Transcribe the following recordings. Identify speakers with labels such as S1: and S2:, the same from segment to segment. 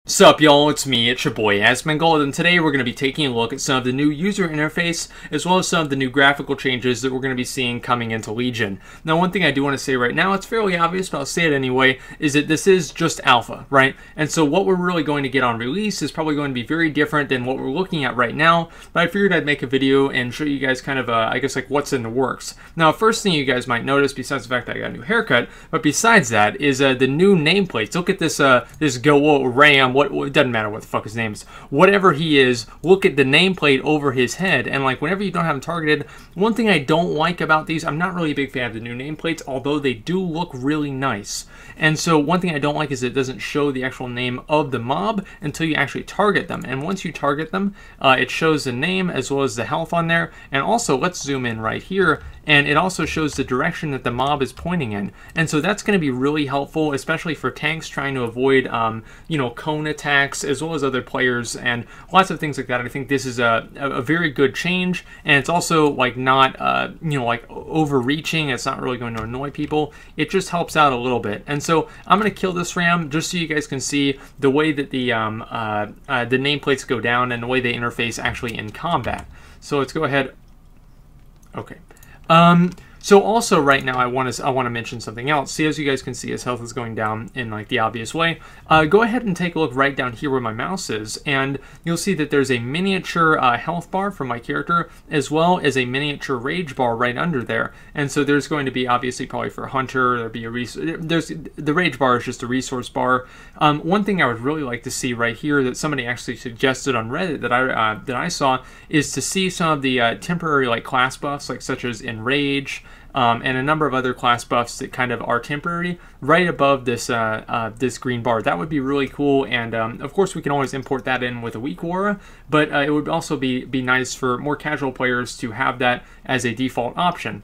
S1: Sup y'all, it's me, it's your boy Asmongold, and today we're going to be taking a look at some of the new user interface as well as some of the new graphical changes that we're going to be seeing coming into Legion. Now one thing I do want to say right now, it's fairly obvious but I'll say it anyway, is that this is just alpha, right? And so what we're really going to get on release is probably going to be very different than what we're looking at right now, but I figured I'd make a video and show you guys kind of, I guess like what's in the works. Now first thing you guys might notice, besides the fact that I got a new haircut, but besides that is the new nameplates. Look at this, this Go Ram, it doesn't matter what the fuck his name is. Whatever he is, look at the nameplate over his head. And like whenever you don't have him targeted, one thing I don't like about these, I'm not really a big fan of the new nameplates, although they do look really nice. And so one thing I don't like is it doesn't show the actual name of the mob until you actually target them. And once you target them, it shows the name as well as the health on there. And also, let's zoom in right here. And it also shows the direction that the mob is pointing in. And so that's going to be really helpful, especially for tanks trying to avoid, cone attacks, as well as other players, and lots of things like that. I think this is a very good change, and it's also like not, like overreaching. It's not really going to annoy people. It just helps out a little bit. And so I'm going to kill this ram just so you guys can see the way that the nameplates go down and the way they interface actually in combat. So let's go ahead. Okay. So also right now I want to mention something else. See, as you guys can see, his health is going down in like the obvious way. Go ahead and take a look right down here where my mouse is, and you'll see that there's a miniature health bar for my character, as well as a miniature rage bar right under there. And so there's going to be, obviously, probably for Hunter, there'll be the rage bar is just a resource bar. One thing I would really like to see right here that somebody actually suggested on Reddit that I saw is to see some of the temporary like class buffs, like such as Enrage. And a number of other class buffs that kind of are temporary right above this this green bar. That would be really cool, and of course we can always import that in with a weak aura, but it would also be nice for more casual players to have that as a default option.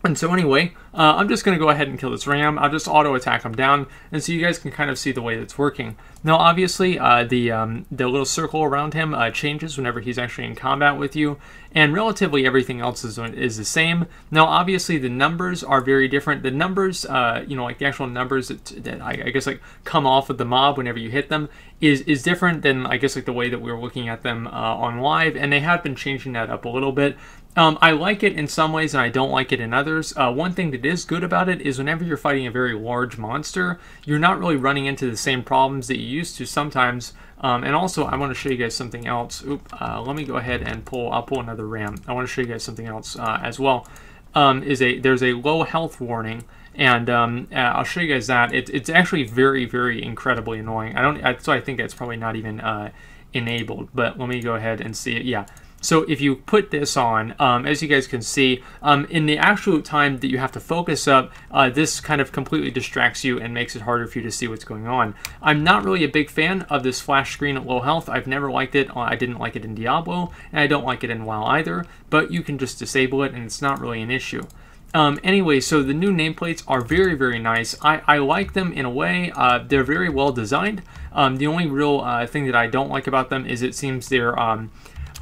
S1: And so anyway, I'm just going to go ahead and kill this ram. I'll just auto attack him down, and so you guys can kind of see the way that's working. Now obviously the little circle around him changes whenever he's actually in combat with you, and relatively everything else is the same. Now obviously the numbers are very different. The numbers, like the actual numbers that I guess like come off of the mob whenever you hit them is different than I guess like the way that we were looking at them on live, and they have been changing that up a little bit. I like it in some ways and I don't like it in others. One thing that is good about it is whenever you're fighting a very large monster, you're not really running into the same problems that you used to sometimes. And also, I want to show you guys something else. Let me go ahead and I'll pull another ram. I want to show you guys something else as well. There's a low health warning, and I'll show you guys that. It's actually very, very incredibly annoying. So I think that's probably not even enabled, but let me go ahead and see it. Yeah. So if you put this on, as you guys can see, in the actual time that you have to focus up, this kind of completely distracts you and makes it harder for you to see what's going on. I'm not really a big fan of this flash screen at low health. I've never liked it. I didn't like it in Diablo, and I don't like it in WoW either, but you can just disable it and it's not really an issue. Anyway, so the new nameplates are very, very nice. I like them in a way. They're very well designed. The only real thing that I don't like about them is it seems they're...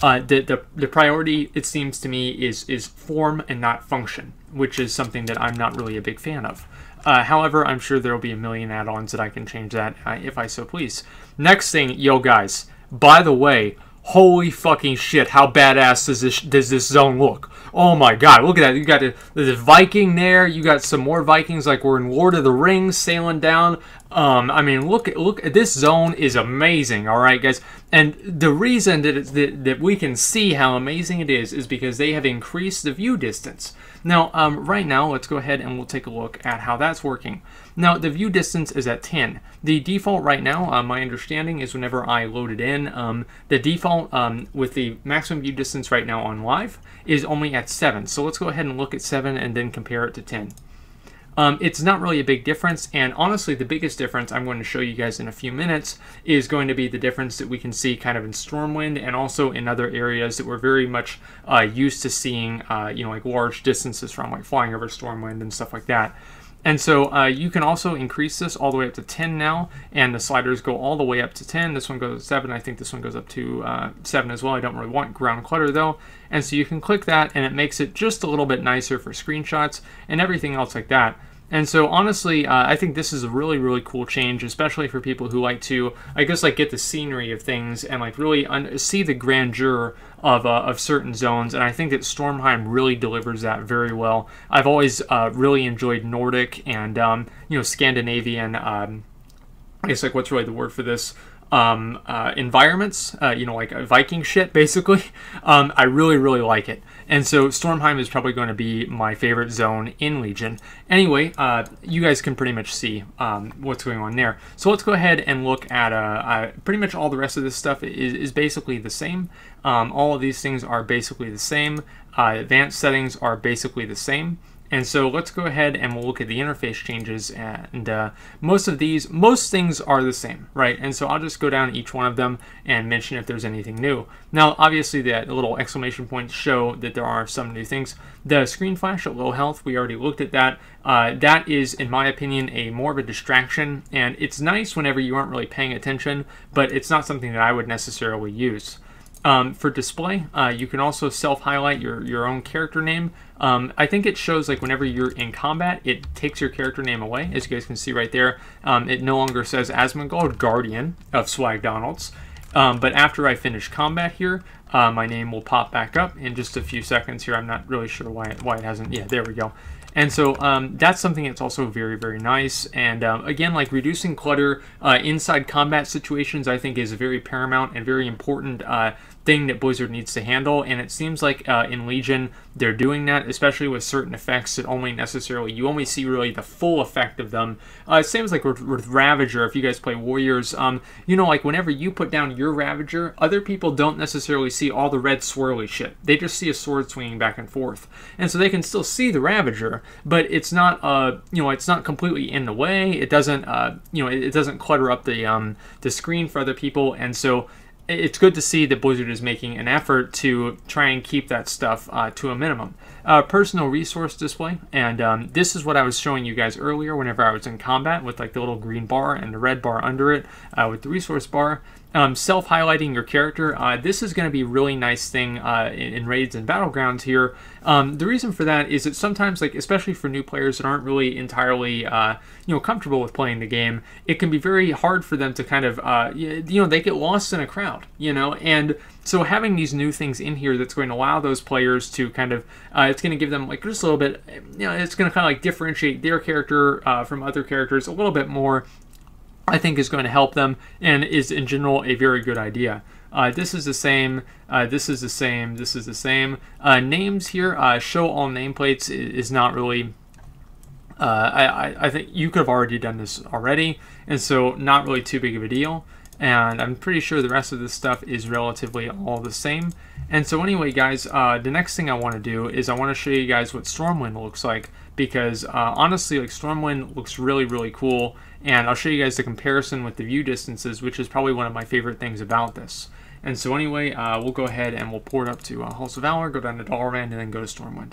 S1: the priority, it seems to me, is form and not function, which is something that I'm not really a big fan of. However, I'm sure there will be a million add-ons that I can change that if I so please. Next thing, yo guys, by the way, holy fucking shit, how badass does this zone look? Oh my god, look at that. You got the Viking there. You got some more Vikings like we're in Lord of the Rings sailing down. I mean, look at this zone is amazing, all right, guys. And the reason that we can see how amazing it is because they have increased the view distance. Now, right now, let's go ahead and we'll take a look at how that's working. Now, the view distance is at 10. The default right now, my understanding is whenever I load it in, the default with the maximum view distance right now on live is only at 7. So let's go ahead and look at 7 and then compare it to 10. It's not really a big difference, and honestly the biggest difference I'm going to show you guys in a few minutes is going to be the difference that we can see kind of in Stormwind and also in other areas that we're very much used to seeing, like large distances from, like flying over Stormwind and stuff like that. And so you can also increase this all the way up to 10 now, and the sliders go all the way up to 10. This one goes to 7. I think this one goes up to 7 as well. I don't really want ground clutter though. And so you can click that, and it makes it just a little bit nicer for screenshots and everything else like that. And so honestly, I think this is a really, really cool change, especially for people who like to, I guess, like get the scenery of things and like really see the grandeur of certain zones. And I think that Stormheim really delivers that very well. I've always really enjoyed Nordic and Scandinavian. I guess like what's really the word for this? Environments, like Viking shit, basically. I really, really like it. And so Stormheim is probably going to be my favorite zone in Legion. Anyway, you guys can pretty much see what's going on there. So let's go ahead and look at pretty much all the rest of this stuff is basically the same. All of these things are basically the same. Advanced settings are basically the same. And so let's go ahead and we'll look at the interface changes, and most things are the same, right? And so I'll just go down each one of them and mention if there's anything new. Now, obviously, the little exclamation points show that there are some new things. The screen flash at low health, we already looked at that. That is, in my opinion, more of a distraction, and it's nice whenever you aren't really paying attention, but it's not something that I would necessarily use. For display, you can also self-highlight your own character name. I think it shows like whenever you're in combat, it takes your character name away, as you guys can see right there. It no longer says Asmongold, Guardian of Swagdonalds. But after I finish combat here, my name will pop back up in just a few seconds here. I'm not really sure why it hasn't. Yeah, there we go. And so that's something that's also very, very nice. And again, like reducing clutter inside combat situations, I think is a very paramount and very important thing that Blizzard needs to handle. And it seems like in Legion, they're doing that, especially with certain effects that you only see really the full effect of them. Same as like with Ravager, if you guys play Warriors, like whenever you put down your Ravager, other people don't necessarily see all the red swirly shit. They just see a sword swinging back and forth. And so they can still see the Ravager, but it's not, it's not completely in the way. It doesn't, it doesn't clutter up the screen for other people. And so it's good to see that Blizzard is making an effort to try and keep that stuff to a minimum. Personal resource display, and this is what I was showing you guys earlier whenever I was in combat with like the little green bar and the red bar under it with the resource bar. Self-highlighting your character. This is going to be a really nice thing in raids and battlegrounds here. The reason for that is that sometimes, like especially for new players that aren't really entirely comfortable with playing the game, it can be very hard for them to kind of they get lost in a crowd, and so having these new things in here that's going to allow those players to kind of it's going to give them like just a little bit, it's going to kind of like differentiate their character from other characters a little bit more. I think is going to help them and is in general a very good idea. This is the same. This is the same. This is the same. Names here, show all nameplates is not really. I think you could have already done this already, and so not really too big of a deal. And I'm pretty sure the rest of this stuff is relatively all the same. And so anyway, guys, the next thing I want to do is I want to show you guys what Stormwind looks like, because honestly, like Stormwind looks really, really cool. And I'll show you guys the comparison with the view distances, which is probably one of my favorite things about this. And so anyway, we'll go ahead and we'll port up to Halls of Valor, go down to Dollarman, and then go to Stormwind.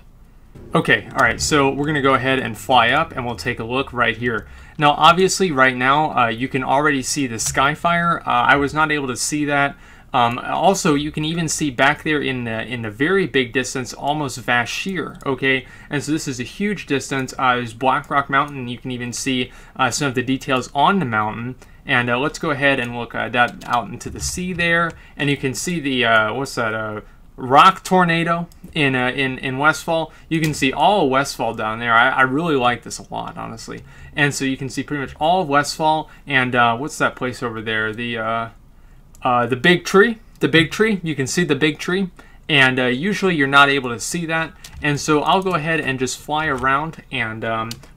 S1: Okay, alright, so we're going to go ahead and fly up, and we'll take a look right here. Now, obviously, right now, you can already see the Skyfire. I was not able to see that. Also, you can even see back there in the very big distance, almost Vashir, okay? And so this is a huge distance. There's Blackrock Mountain, and you can even see some of the details on the mountain. And let's go ahead and look that out into the sea there. And you can see the, what's that, rock tornado in Westfall. You can see all of Westfall down there. I really like this a lot, honestly. And so you can see pretty much all of Westfall. And what's that place over there? The big tree. The big tree. You can see the big tree. And usually you're not able to see that. And so I'll go ahead and just fly around, and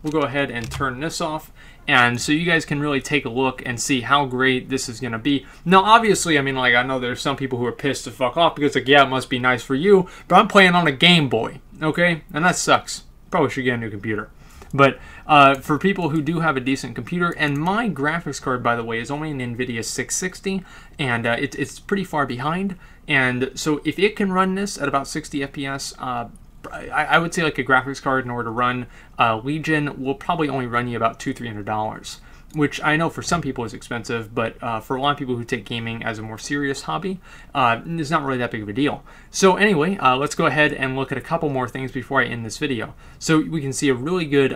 S1: we'll go ahead and turn this off. And so you guys can really take a look and see how great this is going to be. Now, obviously, I mean, like, I know there's some people who are pissed to fuck off because, like, yeah, it must be nice for you, but I'm playing on a Game Boy, okay? And that sucks. Probably should get a new computer. But for people who do have a decent computer, and my graphics card, by the way, is only an NVIDIA 660, and it's pretty far behind. And so if it can run this at about 60 FPS, I would say like a graphics card in order to run Legion will probably only run you about $200–300. which I know for some people is expensive, but for a lot of people who take gaming as a more serious hobby, it's not really that big of a deal. So anyway, let's go ahead and look at a couple more things before I end this video. So we can see a really good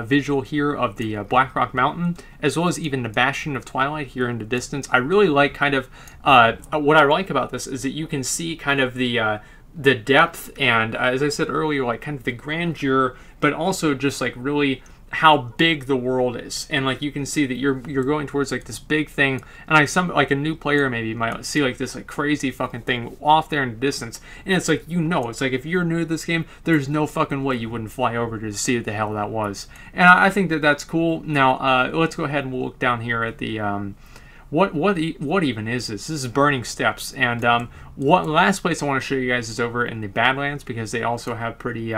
S1: visual here of the Blackrock Mountain, as well as even the Bastion of Twilight here in the distance. I really like kind of what I like about this is that you can see kind of the depth and, as I said earlier, like kind of the grandeur, but also just like really how big the world is. And like you can see that you're going towards like this big thing, and like a new player maybe might see like this like crazy fucking thing off there in the distance, and it's like, it's like if you're new to this game, there's no fucking way you wouldn't fly over to see what the hell that was. And I think that that's cool. Now let's go ahead and we'll look down here at the what even is this? This is Burning Steppes, and what last place I want to show you guys is over in the Badlands, because they also have pretty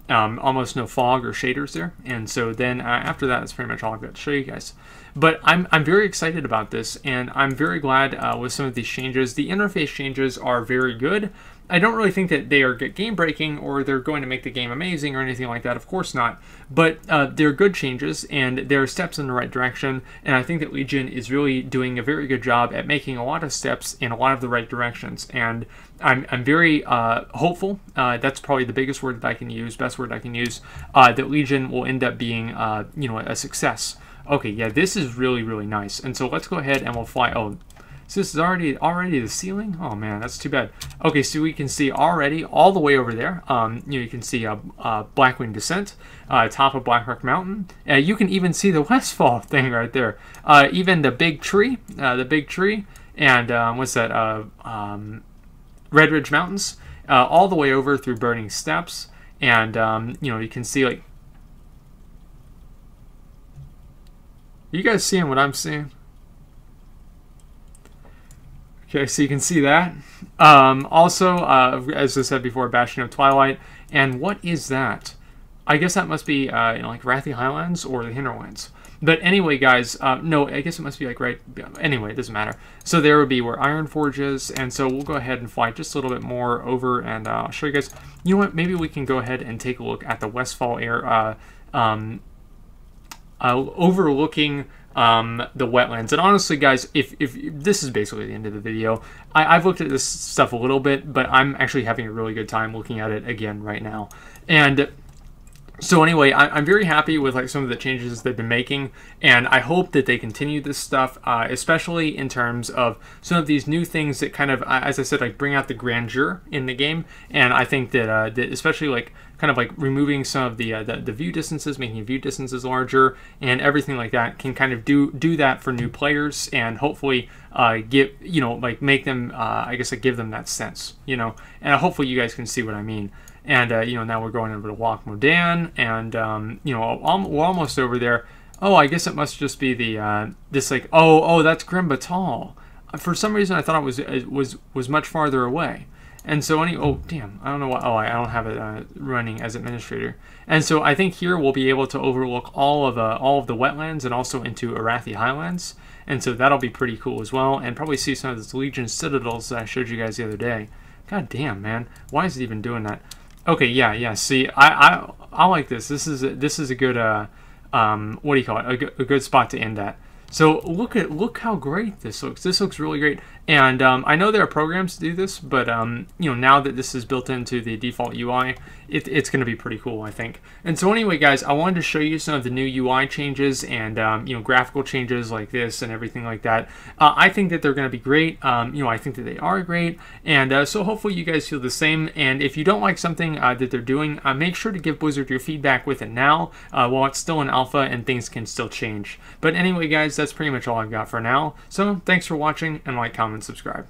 S1: almost no fog or shaders there. And so then after that, that's pretty much all I've got to show you guys. But I'm very excited about this, and I'm very glad with some of these changes. The interface changes are very good. I don't really think that they are game-breaking or they're going to make the game amazing or anything like that. Of course not. But they're good changes, and they're steps in the right direction. And I think that Legion is really doing a very good job at making a lot of steps in a lot of the right directions. And I'm very hopeful. That's probably the biggest word that I can use, best word I can use, that Legion will end up being, a success. Okay, yeah, this is really, really nice. And so let's go ahead and we'll fly. Oh, so this is already the ceiling? Oh man, that's too bad. Okay, so we can see already all the way over there. You can see Blackwing Descent, top of Blackrock Mountain. You can even see the Westfall thing right there. Even the big tree, and what's that? Red Ridge Mountains, all the way over through Burning Steppes, and you can see like. Are you guys seeing what I'm seeing? Okay, so you can see that. Also, as I said before, Bastion of Twilight. And what is that? I guess that must be like Wrathy Highlands or the Hinterlands. But anyway, guys, no, I guess it must be like right. Anyway, it doesn't matter. So there would be where Ironforge is, and so we'll go ahead and fly just a little bit more over, and I'll show you guys. You know what? Maybe we can go ahead and take a look at the Westfall area, overlooking the wetlands. And honestly, guys, if this is basically the end of the video, I've looked at this stuff a little bit, but I'm actually having a really good time looking at it again right now. And so anyway, I'm very happy with like some of the changes they've been making, and I hope that they continue this stuff, especially in terms of some of these new things that kind of, as I said, like bring out the grandeur in the game. And I think that, that especially like kind of like removing some of the view distances, making view distances larger, and everything like that can kind of do that for new players, and hopefully like make them, I guess, like give them that sense, and hopefully you guys can see what I mean. And, now we're going over to Lac Modan, and, we're almost over there. Oh, I guess it must just be the, this, like, oh, that's Grim Batal. For some reason, I thought it was much farther away. And so, oh, damn, I don't know why, oh, I don't have it running as administrator. And so I think here we'll be able to overlook all of the wetlands and also into Wrathy Highlands. And so that'll be pretty cool as well, and probably see some of those Legion Citadels that I showed you guys the other day. God damn, man. Why is it even doing that? Okay, yeah. See, I like this. This is a good what do you call it? A good spot to end at. So look how great this looks. This looks really great. And I know there are programs to do this, but now that this is built into the default UI, it's going to be pretty cool, I think. And so anyway, guys, I wanted to show you some of the new UI changes and graphical changes like this and everything like that. I think that they're going to be great. I think that they are great, and so hopefully you guys feel the same. And if you don't like something that they're doing, make sure to give Blizzard your feedback with it now, while it's still in alpha and things can still change. But anyway, guys, that's pretty much all I've got for now. So thanks for watching, and like, comment, subscribe.